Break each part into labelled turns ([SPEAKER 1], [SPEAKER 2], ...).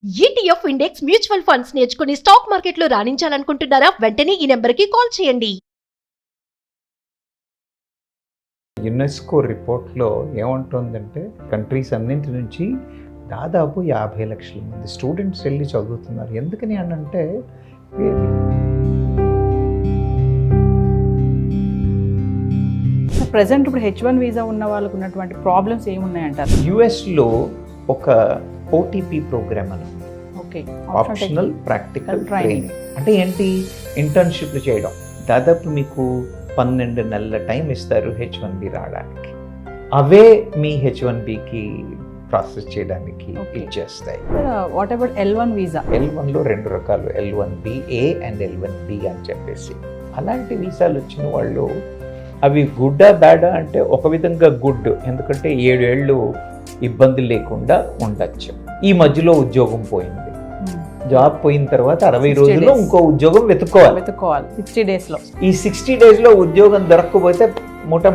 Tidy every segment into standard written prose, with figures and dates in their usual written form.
[SPEAKER 1] ETF index mutual funds నేర్చుకుని stock మార్కెట్లో రాణించాలనుకుంటున్నారా? వెంటనే ఈ నెంబర్కి కాల్ చేయండి.
[SPEAKER 2] యునెస్కో రిపోర్ట్లో ఏమంటుందంటే కంట్రీస్ అన్నింటి నుంచి దాదాపు 50 లక్షల మంది స్టూడెంట్స్ వెళ్ళి చదువుతున్నారు. ఎందుకని అంటే
[SPEAKER 3] ప్రెసెంట్ ఇప్పుడు H1 వీసా ఉన్న వాళ్ళకు ఉన్నటువంటి ప్రాబ్లమ్స్ ఏమున్నాయంటారు?
[SPEAKER 2] యుఎస్లో ఒక ఓటీపీ ప్రోగ్రామ్ అని
[SPEAKER 3] ఓకే,
[SPEAKER 2] ఆప్షనల్ ప్రాక్టికల్ ట్రైనింగ్ అంటే ఏంటి? ఇంటర్న్షిప్లు చేయడం. దాదాపు మీకు 12 నెలల టైం ఇస్తారు H1B రావడానికి. అవే మీ H1Bకి ప్రాసెస్ చేయడానికి ఇచ్చేస్తాయి.
[SPEAKER 3] What about L1 visa?
[SPEAKER 2] L1లో 2 రకాలు, L1BA అండ్ L1B అని చెప్పేసి. అలాంటి వీసాలు వచ్చిన వాళ్ళు అవి గుడ్డా బ్యాడా అంటే ఒక విధంగా గుడ్, ఎందుకంటే 7 ఏళ్ళు ఇబ్బంది లేకుండా ఉండొచ్చు. ఈ మధ్యలో ఉద్యోగం పోయింది, జాబ్ పోయిన తర్వాత 60 రోజుల్లో ఇంకో ఉద్యోగం వెతుక్కోవాలి
[SPEAKER 3] 60 డేస్లో.
[SPEAKER 2] ఈ 60 డేస్లో ఉద్యోగం దొరకకపోతే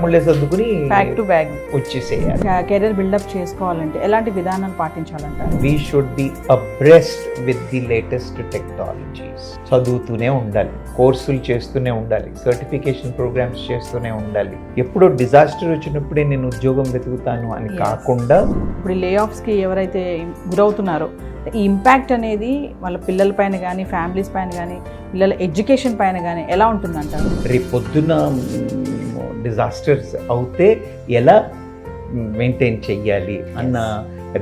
[SPEAKER 2] ముళ్ళే సర్దుకుని
[SPEAKER 3] బ్యాక్ టు బ్యాక్
[SPEAKER 2] వచ్చేసేయాలి.
[SPEAKER 3] కెరీర్ బిల్డప్ చేసుకోవాలంటే ఎలాంటి విధానాలు పాటించాలంటారు?
[SPEAKER 2] We should be abreast with the latest technologies. చదువుతూనే ఉండాలి, కోర్సులు చేస్తూనే ఉండాలి, సర్టిఫికేషన్ ప్రోగ్రామ్స్ చేస్తూనే ఉండాలి. ఎప్పుడో డిజాస్టర్ వచ్చినప్పుడే నేను ఉద్యోగం వెతుకుతాను అని కాకుండా
[SPEAKER 3] ఇప్పుడు లే ఆఫ్స్కి ఎవరైతే గురవుతున్నారో ఈ ఇంపాక్ట్ అనేది వాళ్ళ పిల్లల పైన కానీ, ఫ్యామిలీస్ పైన కానీ, పిల్లల ఎడ్యుకేషన్ పైన కానీ ఎలా ఉంటుందంటారు?
[SPEAKER 2] రేపు పొద్దున డిజాస్టర్స్ అవుతే ఎలా మెయింటైన్ చెయ్యాలి అన్న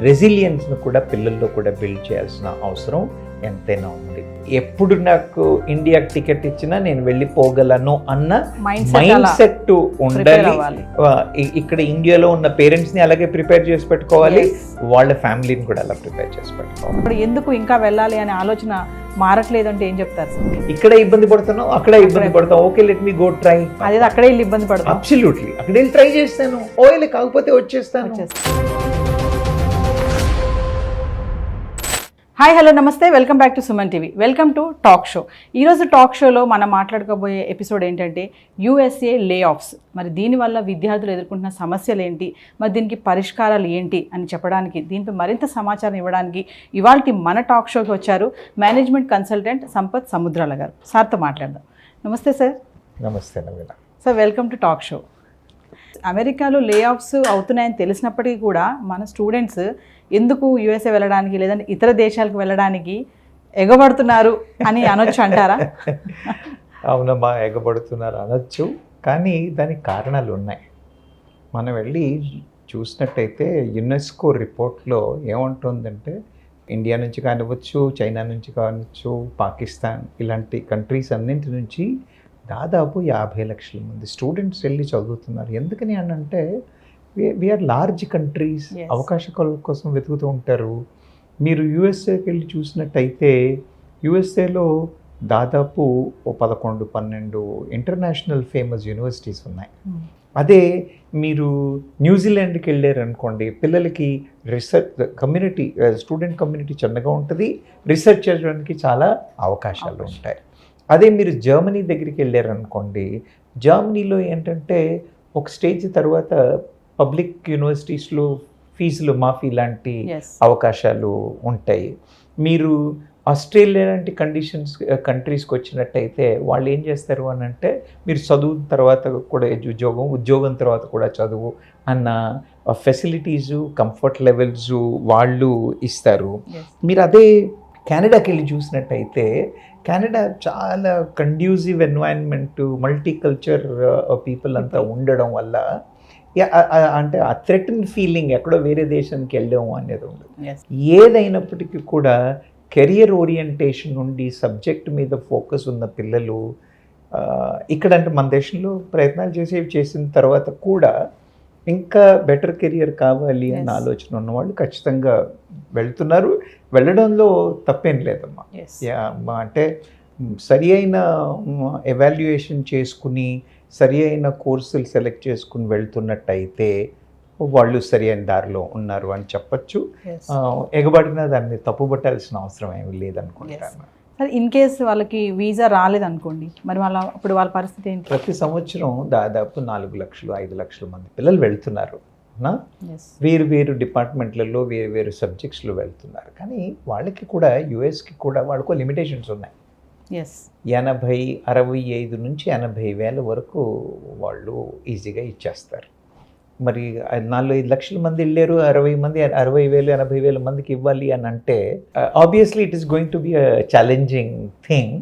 [SPEAKER 2] రెసిలియన్స్ను కూడా పిల్లల్లో కూడా బిల్డ్ చేయాల్సిన అవసరం ఎంతైనా ఉంది. ఎప్పుడు నాకు ఇండియాకి టికెట్ ఇచ్చినా నేను వెళ్ళిపోగలను అన్న మైండ్ సెట్ ఉండాలి. ఇక్కడ ఇండియాలో ఉన్న పేరెంట్స్ని అలాగే ప్రిపేర్ చేసి పెట్టుకోవాలి, వాళ్ళ ఫ్యామిలీని కూడా అలా ప్రిపేర్ చేసి పెట్టుకోవాలి.
[SPEAKER 3] ఇప్పుడు ఎందుకు ఇంకా వెళ్ళాలి అనే ఆలోచన మారట్లేదు అంటే ఏం చెప్తారు సార్?
[SPEAKER 2] ఇక్కడ ఇబ్బంది పడుతున్నావు, అక్కడ ఇబ్బంది పడతావు, okay let me go try.
[SPEAKER 3] అదే అక్కడే వెళ్ళి ఇబ్బంది పడతాం.
[SPEAKER 2] అబ్సల్యూట్లీ, అక్కడ వెళ్ళి ట్రై చేస్తాను, ఓకే కాకపోతే వచ్చేస్తాను.
[SPEAKER 3] హాయ్, హలో, నమస్తే, welcome back to Suman TV. Welcome to talk show. ఈరోజు టాక్ షోలో మనం మాట్లాడుకోబోయే ఎపిసోడ్ ఏంటంటే USA లే ఆఫ్స్. మరి దీనివల్ల విద్యార్థులు ఎదుర్కొంటున్న సమస్యలు ఏంటి, మరి దీనికి పరిష్కారాలు ఏంటి అని చెప్పడానికి, దీనిపై మరింత సమాచారం ఇవ్వడానికి ఇవాళ మన టాక్ షోకి వచ్చారు మేనేజ్మెంట్ కన్సల్టెంట్ సంపత్ సముద్రాల గారు. సార్తో మాట్లాడదాం. నమస్తే సార్.
[SPEAKER 2] నమస్తే Naveena.
[SPEAKER 3] Sir, welcome to talk show. అమెరికాలో లే ఆఫ్స్ అవుతున్నాయని తెలిసినప్పటికీ కూడా మన స్టూడెంట్స్ ఎందుకు USA వెళ్ళడానికి లేదంటే ఇతర దేశాలకు వెళ్ళడానికి ఎగబడుతున్నారు అని అనొచ్చు అంటారా?
[SPEAKER 2] అవునమ్మా, ఎగబడుతున్నారు అనొచ్చు, కానీ దానికి కారణాలు ఉన్నాయి. మనం వెళ్ళి చూసినట్టయితే యునెస్కో రిపోర్ట్లో ఏమంటుందంటే ఇండియా నుంచి కానివ్వచ్చు, చైనా నుంచి కానివచ్చు, పాకిస్తాన్ ఇలాంటి కంట్రీస్ అన్నింటి నుంచి దాదాపు 50 లక్షల మంది స్టూడెంట్స్ వెళ్ళి చదువుతున్నారు. ఎందుకని అంటే వీఆర్ లార్జ్ కంట్రీస్, అవకాశాల కోసం వెతుకుతూ ఉంటారు. మీరు యూఎస్ఏకి వెళ్ళి చూసినట్టయితే యూఎస్ఏలో దాదాపు 11-12 ఇంటర్నేషనల్ ఫేమస్ యూనివర్సిటీస్ ఉన్నాయి. అదే మీరు న్యూజిలాండ్కి వెళ్ళారనుకోండి, పిల్లలకి రీసెర్చ్ కమ్యూనిటీ, స్టూడెంట్ కమ్యూనిటీ చిన్నగా ఉంటుంది, రీసెర్చ్ చేయడానికి చాలా అవకాశాలు ఉంటాయి. అదే మీరు జర్మనీ దగ్గరికి వెళ్ళారనుకోండి, జర్మనీలో ఏంటంటే ఒక స్టేజ్ తర్వాత పబ్లిక్ యూనివర్సిటీస్లో ఫీజులు మాఫీ లాంటి అవకాశాలు ఉంటాయి. మీరు ఆస్ట్రేలియా లాంటి కంట్రీస్కి వచ్చినట్టయితే వాళ్ళు ఏం చేస్తారు అని అంటే మీరు చదువు తర్వాత కూడా ఉద్యోగం తర్వాత కూడా చదువు అన్న ఫెసిలిటీసు, కంఫర్ట్ లెవెల్స్ వాళ్ళు ఇస్తారు. మీరు అదే కెనడాకి వెళ్ళి చూసినట్టయితే కెనడా చాలా కండ్యూసివ్ ఎన్వైరన్మెంట్, మల్టీకల్చర్ పీపుల్ అంతా ఉండడం వల్ల అంటే ఆ థ్రెటన్ ఫీలింగ్ ఎక్కడో వేరే దేశానికి వెళ్ళాము అనేది ఉండదు. ఏదైనప్పటికీ కూడా కెరియర్ ఓరియంటేషన్ నుండి సబ్జెక్ట్ మీద ఫోకస్ ఉన్న పిల్లలు ఇక్కడంటే మన దేశంలో ప్రయత్నాలు చేసిన తర్వాత కూడా ఇంకా బెటర్ కెరియర్ కావాలి అన్న ఆలోచన ఉన్నవాళ్ళు ఖచ్చితంగా వెళ్తున్నారు. వెళ్ళడంలో తప్పేం లేదమ్మా. అంటే సరి అయిన ఎవాల్యుయేషన్ చేసుకుని సరి అయిన కోర్సులు సెలెక్ట్ చేసుకుని వెళ్తున్నట్టయితే వాళ్ళు సరి అయిన దారిలో ఉన్నారు అని చెప్పచ్చు. ఎగబడిన దాన్ని తప్పుపట్టాల్సిన అవసరం ఏమి లేదనుకుంటాను.
[SPEAKER 3] ఇన్ కేస్ వాళ్ళకి వీసా రాలేదనుకోండి, మరి వాళ్ళ పరిస్థితి ఏంటి?
[SPEAKER 2] ప్రతి సంవత్సరం దాదాపు 4 లక్షలు 5 లక్షల మంది పిల్లలు వెళ్తున్నారు వేరు వేరు డిపార్ట్మెంట్లలో వేరు వేరు సబ్జెక్ట్స్లో వెళ్తున్నారు. కానీ వాళ్ళకి కూడా యుఎస్కి కూడా వాళ్ళకు లిమిటేషన్స్ ఉన్నాయి. 65 నుంచి 80,000 వరకు వాళ్ళు ఈజీగా ఇచ్చేస్తారు. మరి 4-5 లక్షల మంది వెళ్ళారు, 60,000 80,000 మందికి ఇవ్వాలి అని అంటే obviously it is going to be a challenging thing.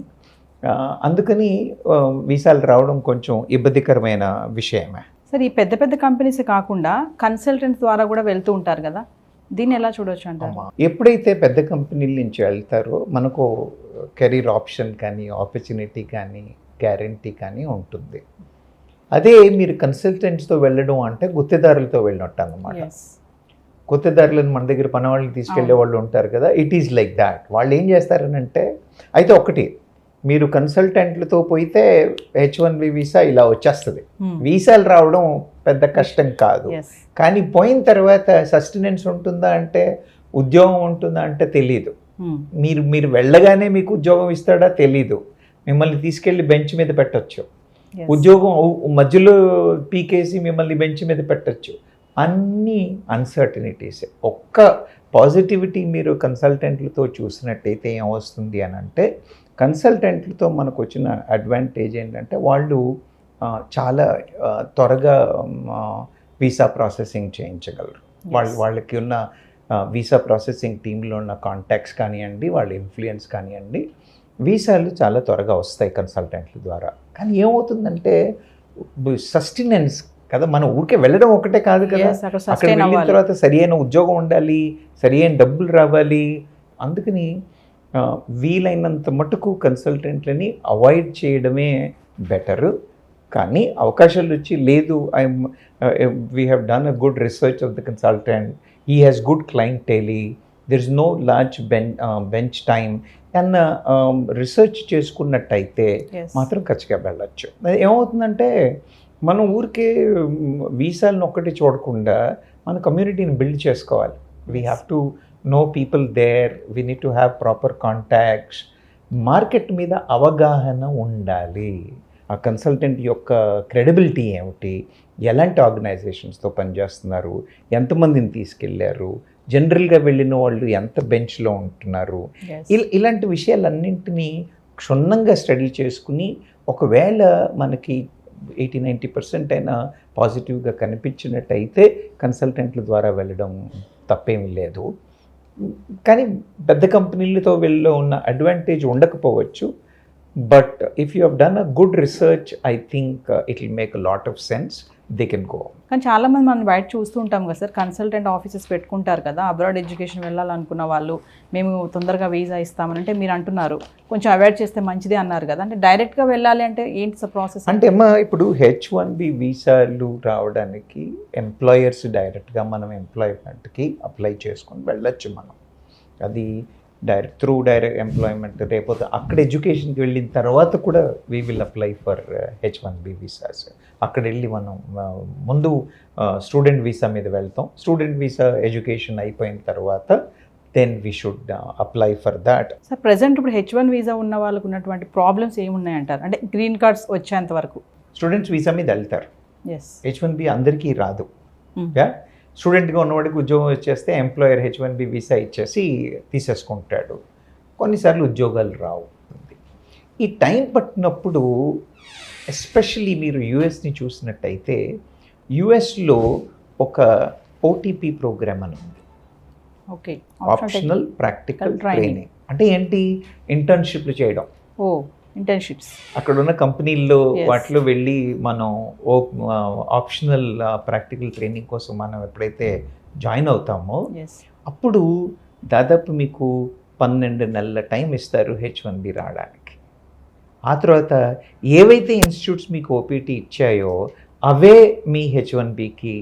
[SPEAKER 2] అందుకని వీసాలు రావడం కొంచెం ఇబ్బందికరమైన విషయమే.
[SPEAKER 3] సరే, ఈ పెద్ద పెద్ద కంపెనీస్ కాకుండా కన్సల్టెంట్ ద్వారా కూడా వెళ్తూ ఉంటారు కదా, దీన్ని ఎలా చూడొచ్చు అంటారు?
[SPEAKER 2] ఎప్పుడైతే పెద్ద కంపెనీల నుంచి వెళ్తారో మనకు కెరీర్ ఆప్షన్ కానీ ఆపర్చునిటీ కానీ గ్యారంటీ కానీ ఉంటుంది. అదే మీరు కన్సల్టెంట్స్తో వెళ్ళడం అంటే గుత్తేదారులతో వెళ్ళినట్టు అన్నమాట. గుత్తేదారులను మన దగ్గర పనివాళ్ళని తీసుకెళ్లే వాళ్ళు ఉంటారు కదా, ఇట్ ఈజ్ లైక్ దాట్. వాళ్ళు ఏం చేస్తారనంటే, అయితే ఒకటి మీరు కన్సల్టెంట్లతో పోయితే H1B వీసా ఇలా వచ్చేస్తుంది. వీసాలు రావడం పెద్ద కష్టం కాదు. కానీ పోయిన తర్వాత సస్టెనెన్స్ ఉంటుందా అంటే, ఉద్యోగం ఉంటుందా అంటే తెలీదు. మీరు వెళ్ళగానే మీకు ఉద్యోగం ఇస్తాడా తెలీదు. మిమ్మల్ని తీసుకెళ్ళి బెంచ్ మీద పెట్టచ్చు, ఉద్యోగం మధ్యలో పీకేసి మిమ్మల్ని బెంచ్ మీద పెట్టచ్చు. అన్నీ అన్సర్టనిటీస్. ఒక్క పాజిటివిటీ మీరు కన్సల్టెంట్లతో చూసినట్టయితే ఏమొస్తుంది అని అంటే, కన్సల్టెంట్లతో మనకు వచ్చిన అడ్వాంటేజ్ ఏంటంటే వాళ్ళు చాలా త్వరగా వీసా ప్రాసెసింగ్ చేయించగలరు. వాళ్ళకి ఉన్న వీసా ప్రాసెసింగ్ టీంలో ఉన్న కాంటాక్ట్స్ కానివ్వండి, వాళ్ళ ఇన్ఫ్లుయెన్స్ కానివ్వండి, వీసాలు చాలా త్వరగా వస్తాయి కన్సల్టెంట్ల ద్వారా. కానీ ఏమవుతుందంటే సస్టెనెన్స్ కదా, మనం ఊరికే వెళ్ళడం ఒకటే కాదు కదా, అక్కడ వెళ్ళిన తర్వాత సరి అయిన ఉద్యోగం ఉండాలి, సరి అయిన డబ్బులు రావాలి. అందుకని వీలైనంత మటుకు కన్సల్టెంట్లని అవాయిడ్ చేయడమే బెటరు. కానీ అవకాశాలు వచ్చి లేదు, we have done a good research of the consultant, he has good clientele, there is no large bench time అన్న రీసెర్చ్ చేసుకున్నట్టయితే మాత్రం ఖచ్చితంగా వెళ్ళచ్చు. ఏమవుతుందంటే, మనం ఊరికే వీసాలను ఒక్కటి చూడకుండా మన కమ్యూనిటీని బిల్డ్ చేసుకోవాలి. We have to know people there, we need to have proper contacts. Market మీద అవగాహన ఉండాలి. ఆ కన్సల్టెంట్ యొక్క క్రెడిబిలిటీ ఏమిటి, ఎలాంటి ఆర్గనైజేషన్స్తో పనిచేస్తున్నారు, ఎంతమందిని తీసుకెళ్ళారు, జనరల్గా వెళ్ళిన వాళ్ళు ఎంత బెంచ్లో ఉంటున్నారు, ఇలాంటి విషయాలన్నింటినీ క్షుణ్ణంగా స్టడీ చేసుకుని ఒకవేళ మనకి 80-90% అయినా పాజిటివ్గా కనిపించినట్టయితే కన్సల్టెంట్ల ద్వారా వెళ్ళడం తప్పేమీ లేదు. కానీ పెద్ద కంపెనీలతో వెళ్ళి ఉన్న అడ్వాంటేజ్ ఉండకపోవచ్చు. But if you have done a good research, I think it will make a lot of sense, they can go.
[SPEAKER 3] కానీ చాలామంది మనం బయట చూస్తూ ఉంటాం కదా సార్, కన్సల్టెంట్ ఆఫీసెస్ పెట్టుకుంటారు కదా, అబ్రాడ్ ఎడ్యుకేషన్ వెళ్ళాలనుకున్న వాళ్ళు, మేము తొందరగా వీసా ఇస్తామని అంటే మీరు అంటున్నారు కొంచెం అవాయిడ్ చేస్తే మంచిదే అన్నారు కదా, అంటే డైరెక్ట్గా వెళ్ళాలి అంటే ఏంటి ప్రాసెస్?
[SPEAKER 2] అంటే ఇప్పుడు H1B వీసాలు రావడానికి ఎంప్లాయర్స్ డైరెక్ట్గా మనం ఎంప్లాయ్మెంట్కి అప్లై చేసుకొని వెళ్ళొచ్చు. మనం అది డైరెక్ట్ ఎంప్లాయ్మెంట్, లేకపోతే అక్కడ ఎడ్యుకేషన్కి వెళ్ళిన తర్వాత కూడా we will apply for H1B visas. అక్కడ వెళ్ళి మనం ముందు స్టూడెంట్ వీసా మీద వెళ్తాం. స్టూడెంట్ వీసా ఎడ్యుకేషన్ అయిపోయిన తర్వాత then we should apply for that.
[SPEAKER 3] Sir, present ఇప్పుడు H1 వీసా ఉన్న వాళ్ళకు ఉన్నటువంటి ప్రాబ్లమ్స్ ఏమున్నాయంటారు? అంటే గ్రీన్ కార్డ్స్ వచ్చేంత వరకు
[SPEAKER 2] స్టూడెంట్స్ వీసా మీద వెళ్తారు. H1B అందరికీ రాదు. స్టూడెంట్గా ఉన్నవాడికి ఉద్యోగం వచ్చేస్తే ఎంప్లాయర్ H1B వీసా ఇచ్చేసి తీసేసుకుంటాడు. కొన్నిసార్లు ఉద్యోగాలు రావు. ఈ టైం పట్టినప్పుడు ఎస్పెషల్లీ మీరు యుఎస్ని చూసినట్టయితే, యుఎస్లో ఒక OTP ప్రోగ్రామ్ అని ఉంది, ఆప్షనల్ ప్రాక్టికల్ ట్రైనింగ్. అంటే ఏంటి? ఇంటర్న్షిప్లు చేయడం.
[SPEAKER 3] ఇంటర్న్షిప్స్
[SPEAKER 2] అక్కడ ఉన్న కంపెనీల్లో వాటిలో వెళ్ళి మనం ఆప్షనల్ ప్రాక్టికల్ ట్రైనింగ్ కోసం మనం ఎప్పుడైతే జాయిన్ అవుతామో అప్పుడు దాదాపు మీకు 12 నెలల టైం ఇస్తారు H1B రావడానికి. ఆ తర్వాత ఏవైతే ఇన్స్టిట్యూట్స్ మీకు OPT ఇచ్చాయో అవే మీ H1Bకి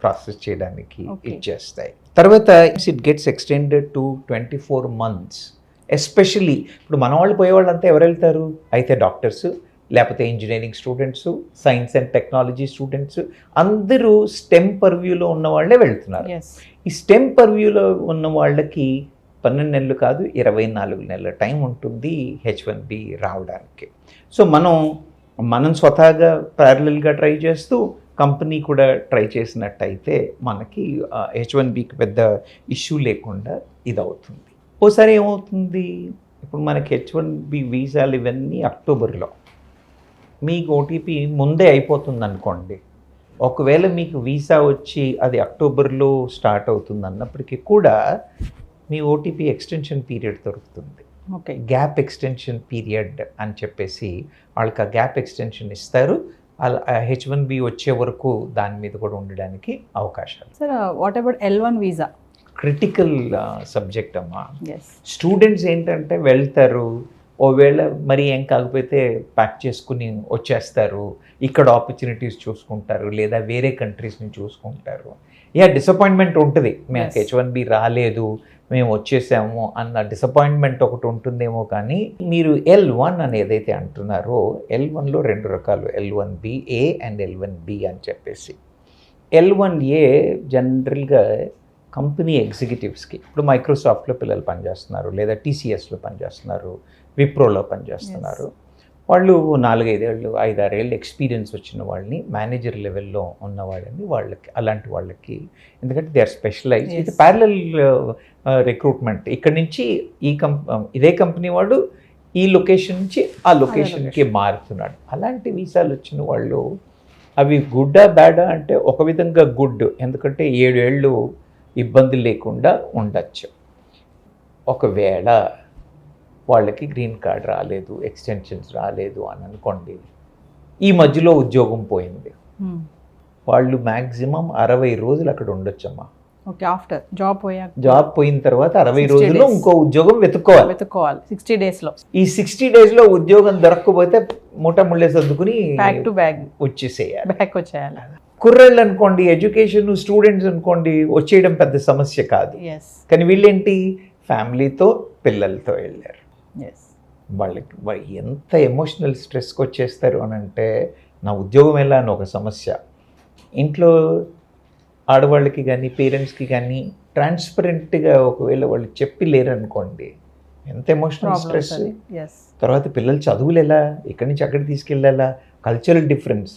[SPEAKER 2] ప్రాసెస్ చేయడానికి ఇచ్చేస్తాయి. తర్వాత it gets extended to 24 months. Especially ఇప్పుడు మన వాళ్ళు పోయేవాళ్ళంతా ఎవరు వెళ్తారు? అయితే డాక్టర్స్, లేకపోతే engineering students, science and technology students, అందరూ స్టెమ్ పర్వ్యూలో ఉన్న వాళ్ళే వెళ్తున్నారు. ఈ స్టెమ్ పర్వ్యూలో ఉన్న వాళ్ళకి 12 నెలలు కాదు 24 నెలల టైం ఉంటుంది H1B రావడానికి. సో మనం స్వతహాగా ప్యారలల్గా ట్రై చేస్తూ కంపెనీ కూడా ట్రై చేసినట్టయితే మనకి H1Bకి పెద్ద ఇష్యూ లేకుండా ఇది అవుతుంది. ఓసారి ఏమవుతుంది, ఇప్పుడు మనకి H1B వీసాలు ఇవన్నీ అక్టోబర్లో, మీకు ఓటీపీ ముందే అయిపోతుంది అనుకోండి. ఒకవేళ మీకు వీసా వచ్చి అది అక్టోబర్లో స్టార్ట్ అవుతుంది అన్నప్పటికీ కూడా మీ ఓటీపీ ఎక్స్టెన్షన్ పీరియడ్ దొరుకుతుంది.
[SPEAKER 3] ఓకే,
[SPEAKER 2] గ్యాప్ ఎక్స్టెన్షన్ పీరియడ్ అని చెప్పేసి వాళ్ళకి ఆ గ్యాప్ ఎక్స్టెన్షన్ ఇస్తారు. అలా H1B వచ్చే వరకు దాని మీద కూడా ఉండడానికి అవకాశాలు.
[SPEAKER 3] Sir what about L1 visa?
[SPEAKER 2] Critical subject అమ్మా.
[SPEAKER 3] ఎస్,
[SPEAKER 2] స్టూడెంట్స్ ఏంటంటే వెళ్తారు, ఓవేళ మరి ఏం కాకపోతే ప్యాక్ చేసుకుని వచ్చేస్తారు, ఇక్కడ ఆపర్చునిటీస్ చూసుకుంటారు లేదా వేరే కంట్రీస్ని చూసుకుంటారు. డిసప్పాయింట్మెంట్ ఉంటుంది, మేము
[SPEAKER 3] Yes.
[SPEAKER 2] H1B రాలేదు మేము వచ్చేసాము అన్న డిసప్పాయింట్మెంట్ ఒకటి ఉంటుందేమో. కానీ మీరు L1 అని ఏదైతే అంటున్నారో, L1లో 2 రకాలు, L1BA అండ్ L1B అని చెప్పేసి. L1A జనరల్గా కంపెనీ ఎగ్జిక్యూటివ్స్కి, ఇప్పుడు మైక్రోసాఫ్ట్లో పిల్లలు పనిచేస్తున్నారు లేదా TCSలో పనిచేస్తున్నారు, విప్రోలో పనిచేస్తున్నారు. వాళ్ళు 4-5 ఏళ్ళు 5-6 ఏళ్ళు ఎక్స్పీరియన్స్ వచ్చిన వాళ్ళని, మేనేజర్ లెవెల్లో ఉన్న వాళ్ళని, వాళ్ళకి అలాంటి వాళ్ళకి, ఎందుకంటే దే ఆర్ స్పెషలైజ్. ఇది ప్యారలల్ రిక్రూట్మెంట్. ఇక్కడ నుంచి ఇదే కంపెనీ వాడు ఈ లొకేషన్ నుంచి ఆ లొకేషన్కి మారుతున్నాడు. అలాంటి వీసాలు వచ్చిన వాళ్ళు అవి గుడ్డా బ్యాడా అంటే ఒక విధంగా గుడ్, ఎందుకంటే 7 ఏళ్ళు ఇబ్బంది లేకుండా ఉండొచ్చు. ఒకవేళ వాళ్ళకి గ్రీన్ కార్డ్ రాలేదు, ఎక్స్టెన్షన్స్ రాలేదు అని అనుకోండి, ఈ మధ్యలో ఉద్యోగం పోయింది, వాళ్ళు మ్యాక్సిమం 60 రోజులు అక్కడ ఉండొచ్చమ్మా.
[SPEAKER 3] ఓకే, ఆఫ్టర్ జాబ్
[SPEAKER 2] జాబ్ పోయిన తర్వాత 60
[SPEAKER 3] 60
[SPEAKER 2] రోజుల్లో
[SPEAKER 3] days.
[SPEAKER 2] ఇంకో ఉద్యోగం వెతుక్కోవాలి.
[SPEAKER 3] 60 డేస్లో.
[SPEAKER 2] ఈ 60 డేస్లో ఉద్యోగం దొరకకపోతే ముళ్ళే సర్దుకుని
[SPEAKER 3] బ్యాక్ టు బ్యాగ్
[SPEAKER 2] వచ్చేసేయాలి.
[SPEAKER 3] బ్యాక్ వచ్చేయాలి.
[SPEAKER 2] కుర్రాళ్ళు అనుకోండి, ఎడ్యుకేషన్ స్టూడెంట్స్ అనుకోండి, వచ్చేయడం పెద్ద సమస్య కాదు.
[SPEAKER 3] ఎస్,
[SPEAKER 2] కానీ వీళ్ళేంటి, ఫ్యామిలీతో పిల్లలతో వెళ్ళారు.
[SPEAKER 3] ఎస్,
[SPEAKER 2] వాళ్ళకి ఎంత ఎమోషనల్ స్ట్రెస్కి వచ్చేస్తారు అని అంటే, నా ఉద్యోగం ఎలా అని ఒక సమస్య. ఇంట్లో ఆడవాళ్ళకి కానీ పేరెంట్స్కి కానీ ట్రాన్స్పరెంట్గా ఒకవేళ వాళ్ళు చెప్పి లేరనుకోండి, ఎంత ఎమోషనల్ స్ట్రెస్.
[SPEAKER 3] ఎస్,
[SPEAKER 2] తర్వాత పిల్లలు చదువులు ఎలా, ఇక్కడి నుంచి అక్కడికి తీసుకెళ్ళాలా, కల్చరల్ డిఫరెన్స్.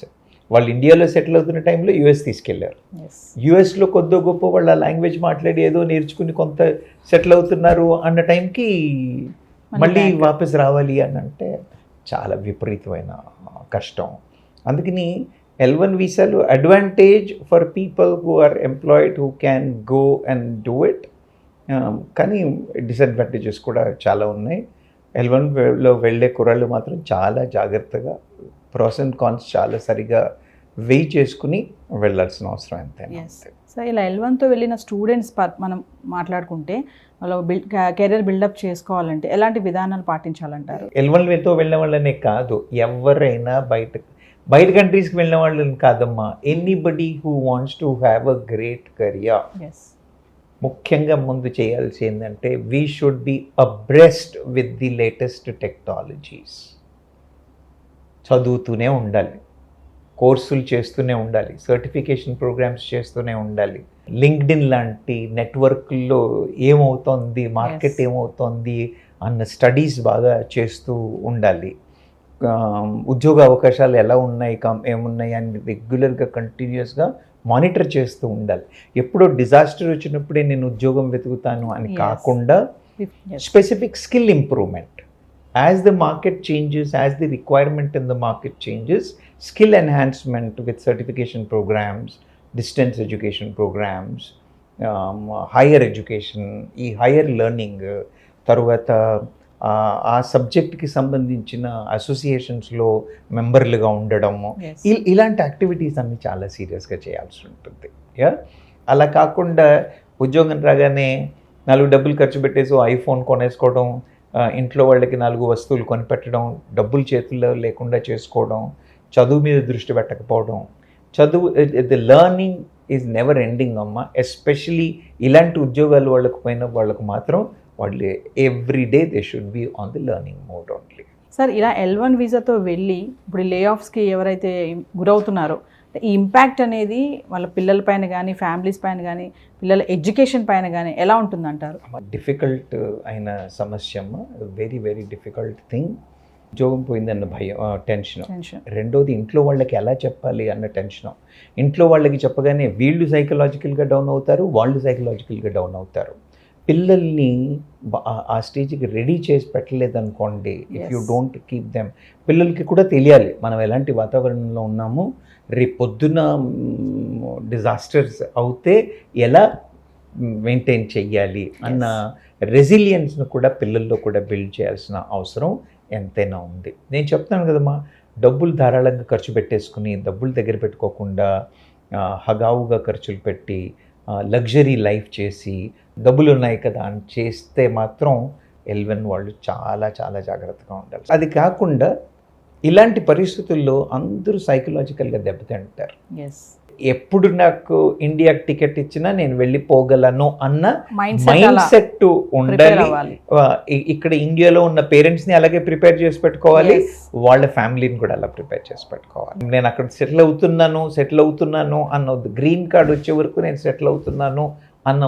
[SPEAKER 2] వాళ్ళు ఇండియాలో సెటిల్ అవుతున్న టైంలో US తీసుకెళ్లారు.
[SPEAKER 3] ఎస్,
[SPEAKER 2] యుఎస్లో కొద్దో గొప్ప వాళ్ళ లాంగ్వేజ్ మాట్లాడి ఏదో నేర్చుకుని కొంత సెటిల్ అవుతున్నారు అన్న టైంకి మళ్ళీ వాపస్ రావాలి అని అంటే చాలా విపరీతమైన కష్టం. అందుకని L1 వీసాలు advantage for people who are employed who can go and do it. కానీ డిసడ్వాంటేజెస్ కూడా చాలా ఉన్నాయి. L1లో వెళ్ళే కుర్రాళ్ళు మాత్రం చాలా జాగ్రత్తగా ప్రోస్ అండ్ కాన్స్ చాలా సరిగా వెయి చేసుకుని వెళ్ళాల్సిన అవసరం ఎంతైనా.
[SPEAKER 3] సో ఇలా L1తో వెళ్ళిన స్టూడెంట్స్ మనం మాట్లాడుకుంటే వాళ్ళు కెరీర్ బిల్డప్ చేసుకోవాలంటే ఎలాంటి విధానాలు పాటించాలంటారు?
[SPEAKER 2] L1తో వెళ్ళిన వాళ్ళనే కాదు, ఎవరైనా బయట కంట్రీస్కి వెళ్ళిన వాళ్ళని కాదమ్మా, anybody who wants to have a great career. ముఖ్యంగా ముందు చేయాల్సి ఏంటంటే, we should be abreast with the latest technologies. చదువుతూనే ఉండాలి, కోర్సులు చేస్తూనే ఉండాలి, సర్టిఫికేషన్ ప్రోగ్రామ్స్ చేస్తూనే ఉండాలి. లింక్డ్ఇన్ లాంటి నెట్వర్క్లో ఏమవుతోంది, మార్కెట్ ఏమవుతోంది అన్న స్టడీస్ బాగా చేస్తూ ఉండాలి. ఉద్యోగ అవకాశాలు ఎలా ఉన్నాయి, ఏమున్నాయి అని రెగ్యులర్గా కంటిన్యూస్గా మానిటర్ చేస్తూ ఉండాలి. ఎప్పుడో డిజాస్టర్ వచ్చినప్పుడే నేను ఉద్యోగం వెతుకుతాను అని కాకుండా specific skill improvement. As the market changes, as the requirement in the market changes, skill enhancement with certification programs, distance education programs, higher education, higher learning, తర్వాత ఆ సబ్జెక్ట్కి సంబంధించిన అసోసియేషన్స్లో మెంబర్లుగా ఉండడము, ఇలాంటి యాక్టివిటీస్ అన్ని చాలా సీరియస్గా చేయాల్సి ఉంటుంది. అలా కాకుండా ఉద్యోగం రాగానే 4 డబ్బులు ఖర్చు పెట్టేసి ఐఫోన్ కొనేసుకోవడం, ఇంట్లో వాళ్ళకి 4 వస్తువులు కొనిపెట్టడం, డబ్బులు చేతుల్లో లేకుండా చేసుకోవడం, చదువు మీద దృష్టి పెట్టకపోవడం. The learning is never ending అమ్మ. ఎస్పెషలీ ఇలాంటి ఉద్యోగాలు వాళ్ళకు మాత్రం వాళ్ళు every day they should be on the learning mode only.
[SPEAKER 3] Sir, ఇలా L1 వీసాతో వెళ్ళి ఇప్పుడు లే ఆఫ్స్కి ఎవరైతే గురవుతున్నారో ఈ ఇంపాక్ట్ అనేది వాళ్ళ పిల్లల పైన కానీ, ఫ్యామిలీస్ పైన కానీ, పిల్లల ఎడ్యుకేషన్ పైన కానీ ఎలా ఉంటుందంటారు?
[SPEAKER 2] డిఫికల్ట్ అయిన సమస్య, వెరీ వెరీ డిఫికల్ట్ థింగ్. ఉద్యోగం పోయిందన్న భయం, టెన్షన్.
[SPEAKER 3] టెన్షన్.
[SPEAKER 2] రెండోది ఇంట్లో వాళ్ళకి ఎలా చెప్పాలి అన్న టెన్షన్. ఇంట్లో వాళ్ళకి చెప్పగానే వీళ్ళు సైకలాజికల్గా డౌన్ అవుతారు, వాళ్ళు సైకలాజికల్గా డౌన్ అవుతారు. పిల్లల్ని ఆ స్టేజ్కి రెడీ చేసి పెట్టలేదనుకోండి, if you don't keep them, పిల్లలకి కూడా తెలియాలి మనం ఎలాంటి వాతావరణంలో ఉన్నాము, రేపు పొద్దున డిజాస్టర్స్ అవుతే ఎలా మెయింటైన్ చెయ్యాలి అన్న రెసిలియన్స్ను కూడా పిల్లల్లో కూడా బిల్డ్ చేయాల్సిన అవసరం ఎంతైనా ఉంది. నేను చెప్తాను కదమ్మా, డబ్బులు ధారాళంగా ఖర్చు పెట్టేసుకుని డబ్బులు దగ్గర పెట్టుకోకుండా హగావుగా ఖర్చులు పెట్టి లగ్జరీ లైఫ్ చేసి డబ్బులు ఉన్నాయి కదా అని చేస్తే మాత్రం ఎల్వెన్ వాళ్ళు చాలా చాలా జాగ్రత్తగా ఉండాలి. అది కాకుండా ఇలాంటి పరిస్థితుల్లో అందరూ సైకలాజికల్గా దెబ్బతింటారు. ఎప్పుడు నాకు ఇండియాకి టికెట్ ఇచ్చినా నేను వెళ్ళిపోగలను అన్న మైండ్ సెట్ ఉండాలి. ఇక్కడ ఇండియాలో ఉన్న పేరెంట్స్ని అలాగే ప్రిపేర్ చేసి పెట్టుకోవాలి, వాళ్ళ ఫ్యామిలీని కూడా అలా ప్రిపేర్ చేసి పెట్టుకోవాలి. నేను అక్కడ సెటిల్ అవుతున్నాను అన్న గ్రీన్ కార్డ్ వచ్చే వరకు నేను సెటిల్ అవుతున్నాను అన్న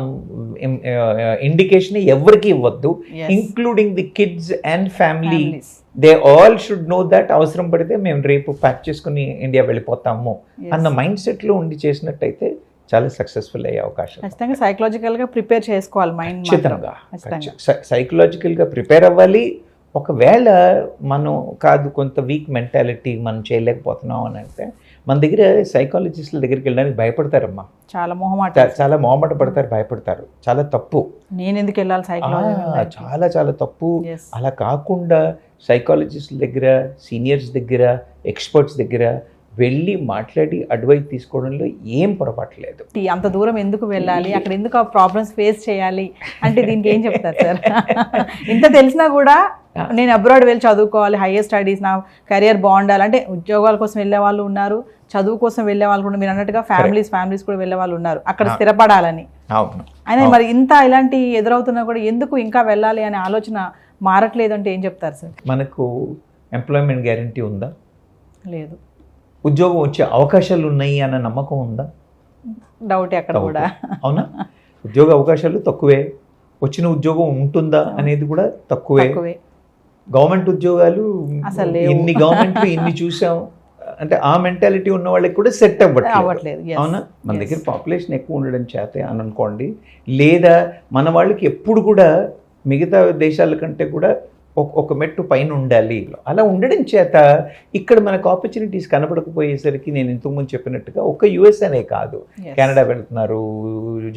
[SPEAKER 2] ఇండికేషన్ ఎవరికి ఇవ్వద్దు, including the kids and family. They all should know that అవసరం పడితే మేము రేపు ప్యాక్ చేసుకుని ఇండియా వెళ్ళిపోతాము అన్న మైండ్ సెట్లో ఉండి చేసినట్టయితే చాలా సక్సెస్ఫుల్ అయ్యే అవకాశం.
[SPEAKER 3] ఖచ్చితంగా సైకలాజికల్గా ప్రిపేర్ చేసుకోవాలి మైండ్.
[SPEAKER 2] ఖచ్చితంగా సైకలాజికల్గా ప్రిపేర్ అవ్వాలి. ఒకవేళ మనం కాదు కొంత వీక్ మెంటాలిటీ మనం చేయలేకపోతున్నాం అని అంటే మన దగ్గర సైకాలజిస్టుల దగ్గరికి వెళ్ళడానికి భయపడతారమ్మా. చాలా మొహమాట పడతారు, భయపడతారు. చాలా తప్పు.
[SPEAKER 3] నేను ఎందుకు వెళ్ళాలి సైకాలజీ?
[SPEAKER 2] చాలా చాలా తప్పు. అలా కాకుండా సైకాలజిస్టుల దగ్గర, సీనియర్స్ దగ్గర, ఎక్స్పర్ట్స్ దగ్గర వెళ్ళి మాట్లాడి అడ్వైస్ తీసుకోవడంలో ఏం పొరపాట్లేదు.
[SPEAKER 3] అంత దూరం ఎందుకు వెళ్ళాలి, అక్కడ ఎందుకు ఆ ప్రాబ్లమ్స్ ఫేస్ చేయాలి అంటే దీనికి ఏం చెప్తారు సార్? ఇంత తెలిసినా కూడా నేను అబ్రాడ్ వెళ్ళి చదువుకోవాలి, హైయర్ స్టడీస్, నా కెరియర్ బాగుండాలి అంటే ఉద్యోగాల కోసం వెళ్ళే వాళ్ళు ఉన్నారు, చదువు కోసం వెళ్ళే వాళ్ళు కూడా మీరు అన్నట్టుగా ఫ్యామిలీస్ కూడా వెళ్ళే వాళ్ళు ఉన్నారు అక్కడ స్థిరపడాలని. అయినా మరి ఇంత ఇలాంటి ఎదురవుతున్నా కూడా ఎందుకు ఇంకా వెళ్ళాలి అనే ఆలోచన మారట్లేదు అంటే ఏం చెప్తారు సార్?
[SPEAKER 2] మనకు ఎంప్లాయ్మెంట్ గ్యారంటీ ఉందా?
[SPEAKER 3] లేదు.
[SPEAKER 2] ఉద్యోగం వచ్చే అవకాశాలు ఉన్నాయి అన్న నమ్మకం ఉందా?
[SPEAKER 3] డౌట్ అక్కడ కూడా.
[SPEAKER 2] అవునా? ఉద్యోగ అవకాశాలు తక్కువే, వచ్చిన ఉద్యోగం ఉంటుందా అనేది కూడా తక్కువే. గవర్నమెంట్ ఉద్యోగాలు ఇన్ని గవర్నమెంట్లు ఇన్ని చూసాం అంటే ఆ మెంటాలిటీ ఉన్న వాళ్ళకి కూడా సెట్ అవ్వట్లేదు. అవునా? మన దగ్గర పాపులేషన్ ఎక్కువ ఉండడం చేత అని అనుకోండి, లేదా మన వాళ్ళకి ఎప్పుడు కూడా మిగతా దేశాల కంటే కూడా ఒక మెట్టు పైన ఉండాలి. అలా ఉండడం చేత ఇక్కడ మనకు ఆపర్చునిటీస్ కనపడకపోయేసరికి నేను ఇంతకుముందు చెప్పినట్టుగా ఒక యుఎస్ అనే కాదు, కెనడా వెళ్తున్నారు,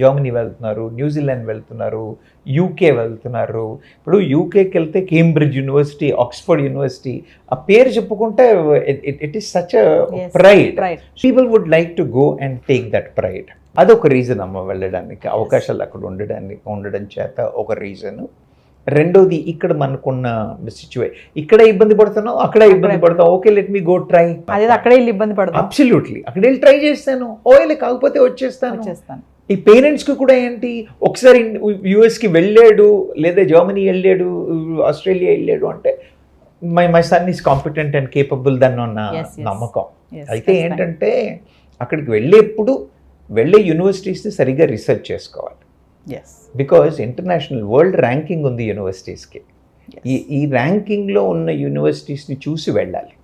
[SPEAKER 2] జర్మనీ వెళ్తున్నారు, న్యూజిలాండ్ వెళ్తున్నారు, యూకే వెళ్తున్నారు. ఇప్పుడు యూకేకి వెళ్తే కేంబ్రిడ్జ్ యూనివర్సిటీ, ఆక్స్ఫర్డ్ యూనివర్సిటీ ఆ పేరు చెప్పుకుంటే it is such a pride. People would like to go and take that pride. అదొక రీజన్ అమ్మ వెళ్ళడానికి, అవకాశాలు అక్కడ ఉండడం చేత ఒక రీజన్. రెండోది ఇక్కడ మనకున్న ఇక్కడ ఇబ్బంది పడుతున్నావు, అక్కడ ఇబ్బంది పడతావు, okay let me go try.
[SPEAKER 3] అదే అక్కడే వెళ్ళి ఇబ్బంది పడతాం.
[SPEAKER 2] అబ్సల్యూట్లీ అక్కడ వెళ్ళి ట్రై చేస్తాను, ఓకే కాకపోతే వచ్చేస్తాను. ఈ పేరెంట్స్కి కూడా ఏంటి, ఒకసారి యుఎస్కి వెళ్ళాడు లేదా జర్మనీ వెళ్ళాడు, ఆస్ట్రేలియా వెళ్ళాడు అంటే my son is competent and capable దన్న నమ్మకం. అయితే ఏంటంటే అక్కడికి వెళ్ళే యూనివర్సిటీస్ని సరిగ్గా రీసెర్చ్ చేసుకోవాలి. బికాజ్ ఇంటర్నేషనల్ వరల్డ్ ర్యాంకింగ్ ఉంది యూనివర్సిటీస్కి. ఈ ర్యాంకింగ్లో ఉన్న యూనివర్సిటీస్ని చూసి వెళ్ళాలి.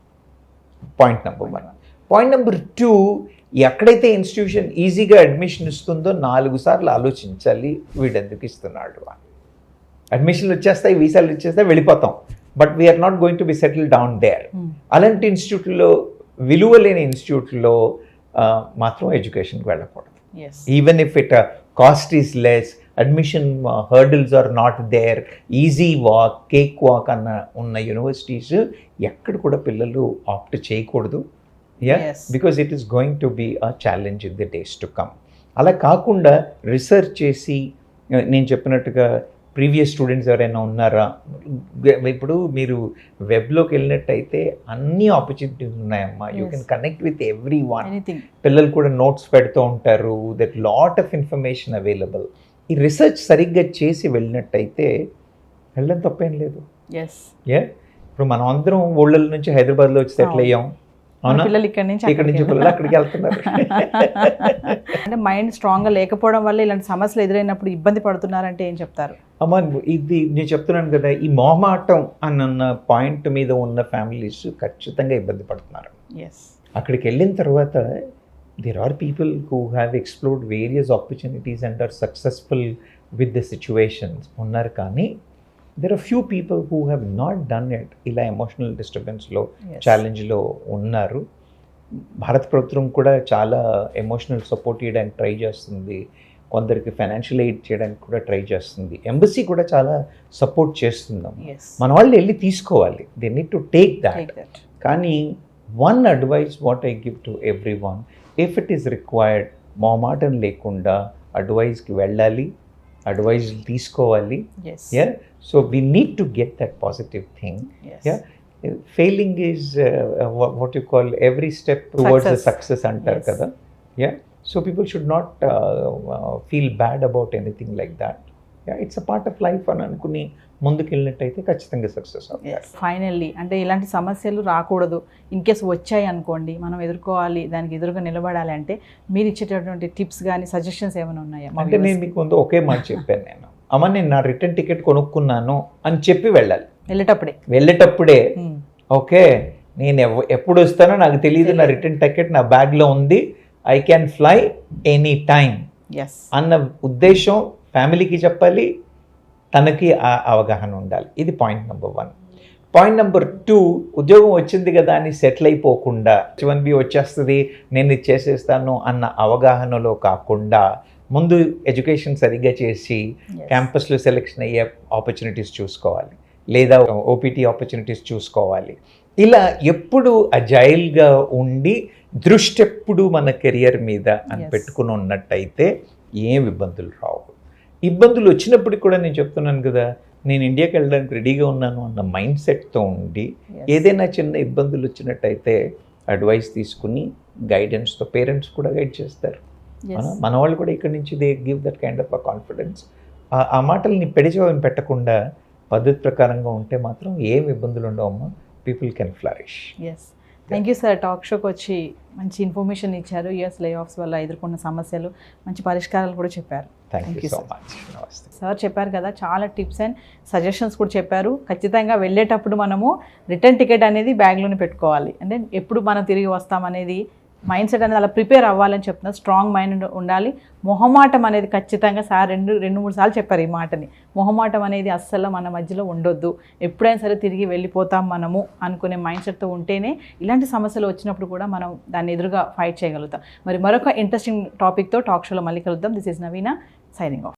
[SPEAKER 2] Point number 1. పాయింట్ నెంబర్ 2, ఎక్కడైతే ఇన్స్టిట్యూషన్ ఈజీగా అడ్మిషన్ ఇస్తుందో 4 సార్లు ఆలోచించాలి, వీడెందుకు ఇస్తున్నాడు. అడ్మిషన్లు వచ్చేస్తాయి, వీసాలు వచ్చేస్తాయి, వెళ్ళిపోతాం, but we are not going to be settle down there. అలాంటి ఇన్స్టిట్యూట్లో, విలువ లేని ఇన్స్టిట్యూట్లో మాత్రం ఎడ్యుకేషన్కి వెళ్ళకూడదు. Even if it cost is less, admission hurdles are not there, easy walk, cake walk అన్న ఉన్న యూనివర్సిటీస్ ఎక్కడ కూడా పిల్లలు ఆప్ట్ చేయకూడదు. Because it is going to be a challenge in the days to come. అలా కాకుండా రీసెర్చ్ చేసి, నేను చెప్పినట్టుగా ప్రీవియస్ స్టూడెంట్స్ ఎవరైనా ఉన్నారా, ఇప్పుడు మీరు వెబ్లోకి వెళ్ళినట్టయితే అన్ని ఆపర్చునిటీస్ ఉన్నాయమ్మా. You can connect with every one. పిల్లలు కూడా నోట్స్ పెడుతూ ఉంటారు, that lot of information available. ఈ రీసెర్చ్ సరిగ్గా చేసి వెళ్ళినట్టయితే వెళ్ళడం తప్పేం లేదు. ఇప్పుడు మనం అందరం ఊళ్ళ నుంచి హైదరాబాద్లో వచ్చి సెటిల్ అయ్యాం, అవునా?
[SPEAKER 3] పిల్లలు ఇక్కడ నుంచి
[SPEAKER 2] ఇక్కడ నుంచి
[SPEAKER 3] అక్కడికి
[SPEAKER 2] పిల్లలు అక్కడికి వెళ్తున్నారు.
[SPEAKER 3] అంటే మైండ్ స్ట్రాంగ్గా లేకపోవడం వల్ల ఇలాంటి సమస్యలు ఎదురైనప్పుడు ఇబ్బంది పడుతున్నారంటే ఏం చెప్తారు?
[SPEAKER 2] అమ్మ, ఇది నేను చెప్తున్నాను కదా, ఈ మొహమాటం అన్న పాయింట్ మీద ఉన్న ఫ్యామిలీస్ ఖచ్చితంగా ఇబ్బంది పడుతున్నారు.
[SPEAKER 3] ఎస్.
[SPEAKER 2] అక్కడికి వెళ్ళిన తర్వాత there are people who have explored various opportunities and are successful with the situations ఉన్నారు, కానీ there are few people who have not done it. ఇలా ఎమోషనల్ డిస్టర్బెన్స్లో
[SPEAKER 3] Yes.
[SPEAKER 2] ఛాలెంజ్లో ఉన్నారు. భారత ప్రభుత్వం కూడా చాలా ఎమోషనల్ సపోర్ట్ చేయడానికి ట్రై చేస్తుంది, కొందరికి ఫైనాన్షియల్ ఎయిడ్ చేయడానికి కూడా ట్రై చేస్తుంది, ఎంబసీ కూడా చాలా సపోర్ట్ చేస్తున్నాం.
[SPEAKER 3] Yes.
[SPEAKER 2] మన వాళ్ళు వెళ్ళి తీసుకోవాలి, they need to take that.
[SPEAKER 3] Take that.
[SPEAKER 2] కానీ one advice what I give to every one, if it is required, మొహమాటం లేకుండా అడ్వైస్కి వెళ్ళాలి, అడ్వైజ్ తీసుకోవాలి.
[SPEAKER 3] Yes.
[SPEAKER 2] Yeah, so we need to get that positive thing.
[SPEAKER 3] Yes.
[SPEAKER 2] Yeah, failing is what you call every step towards the
[SPEAKER 3] Success.
[SPEAKER 2] success antar
[SPEAKER 3] Yes.
[SPEAKER 2] kada. Yeah, so people should not feel bad about anything like that. Yeah, it's a part of life అని అనుకుని ముందుకెళ్ళినట్టయితే ఖచ్చితంగా success అవుతారు.
[SPEAKER 3] Finally అంటే ఇలాంటి సమస్యలు రాకూడదు, in case వచ్చాయి అనుకోండి, మనం ఎదుర్కోవాలి, దానికి ఎదురుగా నిలబడాలి అంటే మీరు ఇచ్చేటటువంటి టిప్స్ కానీ సజెషన్స్ ఏమైనా ఉన్నాయా?
[SPEAKER 2] అంటే నేను మీకు ముందు ఒకే మాట చెప్పాను, నేను అమ్మ నేను నా రిటర్న్ టికెట్ కొనుక్కున్నాను అని చెప్పి వెళ్ళాలి. వెళ్ళేటప్పుడే ఓకే నేను ఎప్పుడు వస్తానో నాకు తెలియదు, నా రిటర్న్ టికెట్ నా బ్యాగ్లో ఉంది, I can fly any time అన్న ఉద్దేశం ఫ్యామిలీకి చెప్పాలి, తనకి ఆ అవగాహన ఉండాలి. ఇది పాయింట్ నెంబర్ 1. పాయింట్ నెంబర్ 2, ఉద్యోగం వచ్చింది కదా అని సెటిల్ అయిపోకుండా H1B వచ్చేస్తుంది నేను ఇది చేసేస్తాను అన్న అవగాహనలో కాకుండా ముందు ఎడ్యుకేషన్ సరిగ్గా చేసి క్యాంపస్లో సెలెక్షన్ అయ్యే ఆపర్చునిటీస్ చూసుకోవాలి, లేదా ఓపీటీ ఆపర్చునిటీస్ చూసుకోవాలి. ఇలా ఎప్పుడు అజైల్గా ఉండి దృష్టి ఎప్పుడు మన కెరియర్ మీద అని పెట్టుకుని ఉన్నట్టయితే ఏం ఇబ్బందులు రావు. ఇబ్బందులు వచ్చినప్పటికి కూడా నేను చెప్తున్నాను కదా, నేను ఇండియాకి వెళ్ళడానికి రెడీగా ఉన్నాను అన్న మైండ్ సెట్తో ఉండి ఏదైనా చిన్న ఇబ్బందులు వచ్చినట్టయితే అడ్వైస్ తీసుకుని గైడెన్స్తో, పేరెంట్స్ కూడా గైడ్ చేస్తారు, మన వాళ్ళు కూడా ఇక్కడ నుంచి they give that kind of a confidence. ఆ మాటల్ని పెడిచేవని పెట్టకుండా పద్ధతి ప్రకారంగా ఉంటే మాత్రం ఏం ఇబ్బందులు ఉండవమ్మా, people can flourish.
[SPEAKER 3] Yes, thank you sir. Talk షోకి వచ్చి మంచి ఇన్ఫర్మేషన్ ఇచ్చారు, యూఎస్ లే ఆఫ్స్ వల్ల ఎదుర్కొన్న సమస్యలు, మంచి పరిష్కారాలు కూడా చెప్పారు.
[SPEAKER 2] Thank you so much. నమస్తే
[SPEAKER 3] సార్. చెప్పారు కదా, చాలా టిప్స్ అండ్ సజెషన్స్ కూడా చెప్పారు. ఖచ్చితంగా వెళ్ళేటప్పుడు మనము రిటర్న్ టికెట్ అనేది బ్యాగ్లోనే పెట్టుకోవాలి, అంటే ఎప్పుడు మనం తిరిగి వస్తామనేది మైండ్ సెట్ అనేది అలా ప్రిపేర్ అవ్వాలని చెప్తున్నారు. స్ట్రాంగ్ మైండ్ ఉండాలి. మొహమాటం అనేది ఖచ్చితంగా సార్ రెండు మూడు సార్లు చెప్పారు ఈ మాటని. మొహమాటం అనేది అస్సలు మన మధ్యలో ఉండొద్దు, ఎప్పుడైనా సరే తిరిగి వెళ్ళిపోతాం మనము అనుకునే మైండ్ సెట్తో ఉంటేనే ఇలాంటి సమస్యలు వచ్చినప్పుడు కూడా మనం దాన్ని ఎదురుగా ఫైట్ చేయగలుగుతాం. మరి మరొక ఇంట్రెస్టింగ్ టాపిక్తో టాక్ షోలో మళ్ళీ కలుద్దాం. This is Naveena signing of.